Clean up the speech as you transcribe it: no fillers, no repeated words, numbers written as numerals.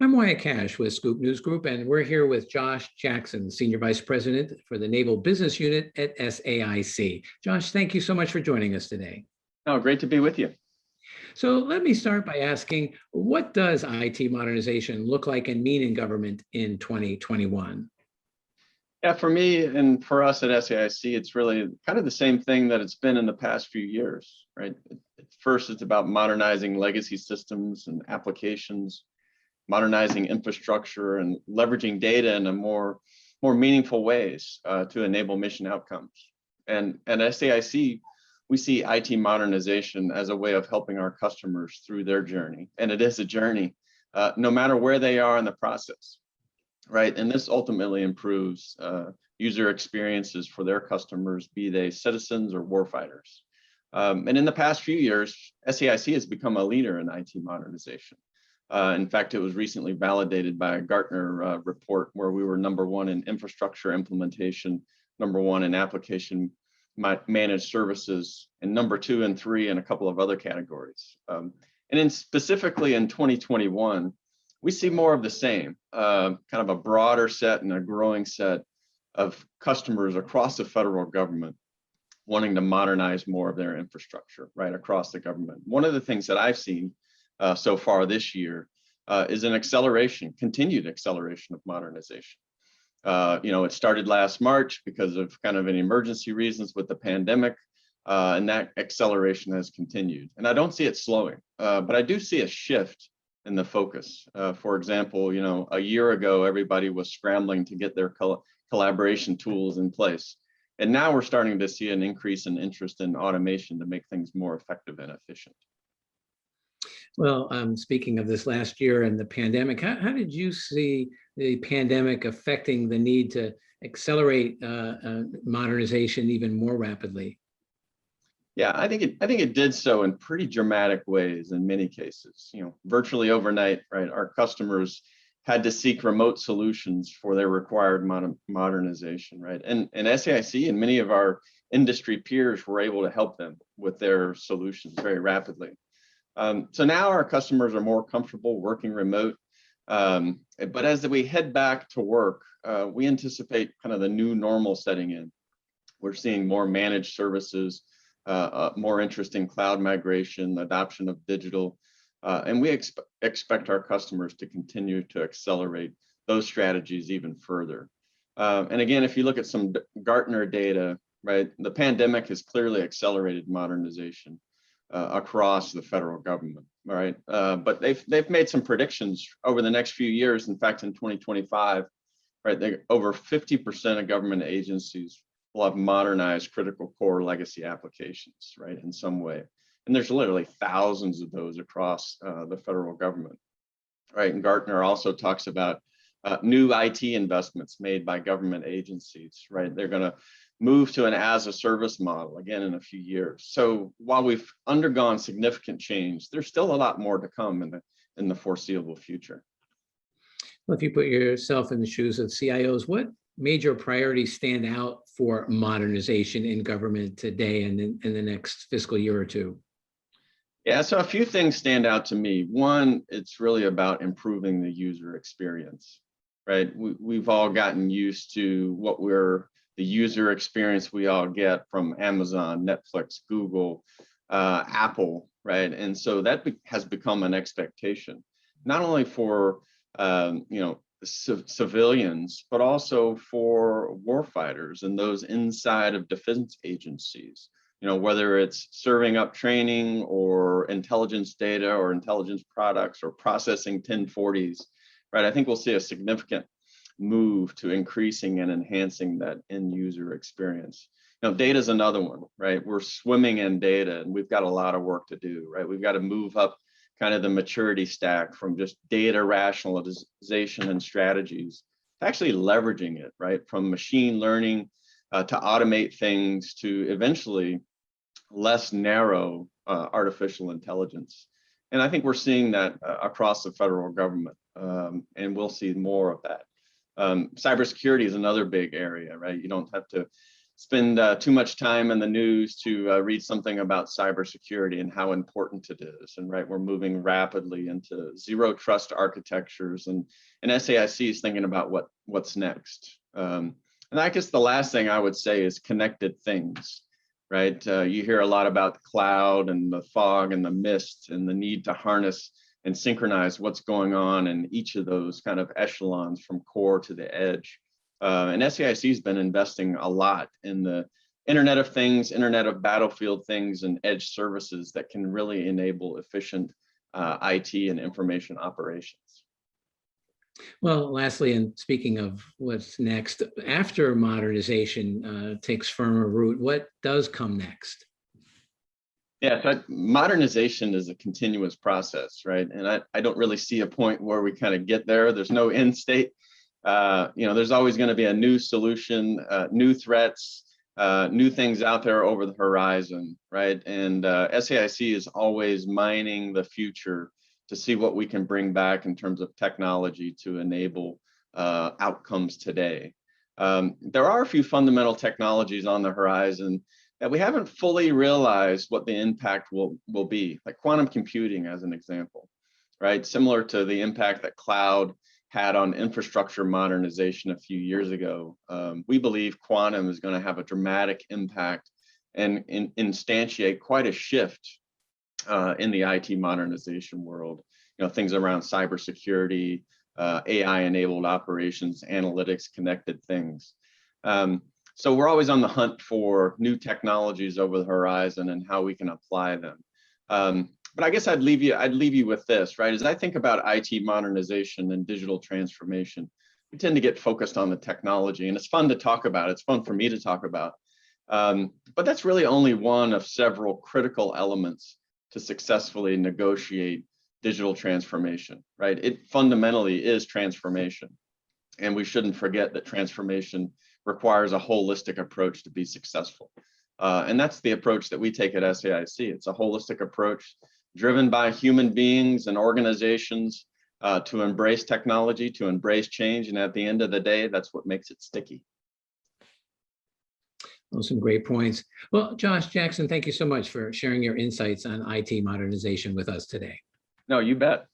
I'm Wyatt Cash with Scoop News Group, and we're here with Josh Jackson, Senior Vice President for the Naval Business Unit at SAIC. Josh, thank you so much for joining us today. Oh, great to be with you. So let me start by asking, what does IT modernization look like and mean in government in 2021? Yeah, for me and for us at SAIC, it's really kind of the same thing that it's been in the past few years, right? First, it's about modernizing legacy systems and applications, modernizing infrastructure, and leveraging data in a more meaningful ways to enable mission outcomes. And at SAIC, we see IT modernization as a way of helping our customers through their journey. And it is a journey, no matter where they are in the process, right? And this ultimately improves user experiences for their customers, be they citizens or warfighters. And in the past few years, SAIC has become a leader in IT modernization. In fact, it was recently validated by a Gartner report where we were #1 in infrastructure implementation, #1 in application managed services, and #2 and #3 in a couple of other categories. And specifically in 2021, we see more of the same, kind of a broader set and a growing set of customers across the federal government wanting to modernize more of their infrastructure right across the government. One of the things that I've seen so far this year is an continued acceleration of modernization. It started last March because of kind of an emergency reasons with the pandemic, and that acceleration has continued. And I don't see it slowing, but I do see a shift in the focus. For example, a year ago, everybody was scrambling to get their collaboration tools in place. And now we're starting to see an increase in interest in automation to make things more effective and efficient. Well, speaking of this last year and the pandemic, how did you see the pandemic affecting the need to accelerate modernization even more rapidly? Yeah, I think it did so in pretty dramatic ways in many cases. Virtually overnight, right? Our customers had to seek remote solutions for their required modernization, right? And SAIC and many of our industry peers were able to help them with their solutions very rapidly. So now our customers are more comfortable working remote. But as we head back to work, we anticipate kind of the new normal setting in. We're seeing more managed services, more interest in cloud migration, adoption of digital, and we expect our customers to continue to accelerate those strategies even further. And again, if you look at some Gartner data, right, the pandemic has clearly accelerated modernization across the federal government, right? But they've made some predictions over the next few years. In fact, in 2025, right, over 50% of government agencies will have modernized critical core legacy applications, right, in some way. And there's literally thousands of those across the federal government, right? And Gartner also talks about new IT investments made by government agencies, right? They're going to move to an as-a-service model again in a few years. So while we've undergone significant change, there's still a lot more to come in the foreseeable future. Well, if you put yourself in the shoes of CIOs, what major priorities stand out for modernization in government today and in the next fiscal year or two? Yeah, so a few things stand out to me. One, it's really about improving the user experience, right? We've all gotten used to the user experience we all get from Amazon, Netflix, Google, Apple, right? And so that has become an expectation, not only for civilians, but also for warfighters and those inside of defense agencies. Whether it's serving up training or intelligence data or intelligence products or processing 1040s, right? I think we'll see a significant move to increasing and enhancing that end user experience. Data is another one, right? We're swimming in data and we've got a lot of work to do, right? We've got to move up kind of the maturity stack from just data rationalization and strategies to actually leveraging it, right? From machine learning to automate things to eventually less narrow artificial intelligence. And I think we're seeing that across the federal government, and we'll see more of that. Cybersecurity is another big area, right? You don't have to spend too much time in the news to read something about cybersecurity and how important it is. And right, we're moving rapidly into zero trust architectures, and SAIC is thinking about what's next. And I guess the last thing I would say is connected things, right? You hear a lot about the cloud and the fog and the mist and the need to harness and synchronize what's going on in each of those kind of echelons from core to the edge. And SAIC has been investing a lot in the Internet of Things, Internet of Battlefield things, and edge services that can really enable efficient IT and information operations. Well, lastly, and speaking of what's next, after modernization takes firmer root, what does come next? Yeah, so modernization is a continuous process, right? And I don't really see a point where we kind of get there. There's no end state. There's always going to be a new solution, new threats, new things out there over the horizon, right? And SAIC is always mining the future to see what we can bring back in terms of technology to enable outcomes today. There are a few fundamental technologies on the horizon that we haven't fully realized what the impact will be, like quantum computing as an example, right? Similar to the impact that cloud had on infrastructure modernization a few years ago. We believe quantum is going to have a dramatic impact and instantiate quite a shift in the IT modernization world. Things around cybersecurity, AI-enabled operations, analytics, connected things. So we're always on the hunt for new technologies over the horizon and how we can apply them. But I guess I'd leave you with this, right? As I think about IT modernization and digital transformation, we tend to get focused on the technology, and it's fun to talk about. It's fun for me to talk about. But that's really only one of several critical elements to successfully negotiate digital transformation, right? It fundamentally is transformation. And we shouldn't forget that transformation requires a holistic approach to be successful. And that's the approach that we take at SAIC. It's a holistic approach driven by human beings and organizations to embrace technology, to embrace change. And at the end of the day, that's what makes it sticky. Well, some great points. Well, Josh Jackson, thank you so much for sharing your insights on IT modernization with us today. No, you bet.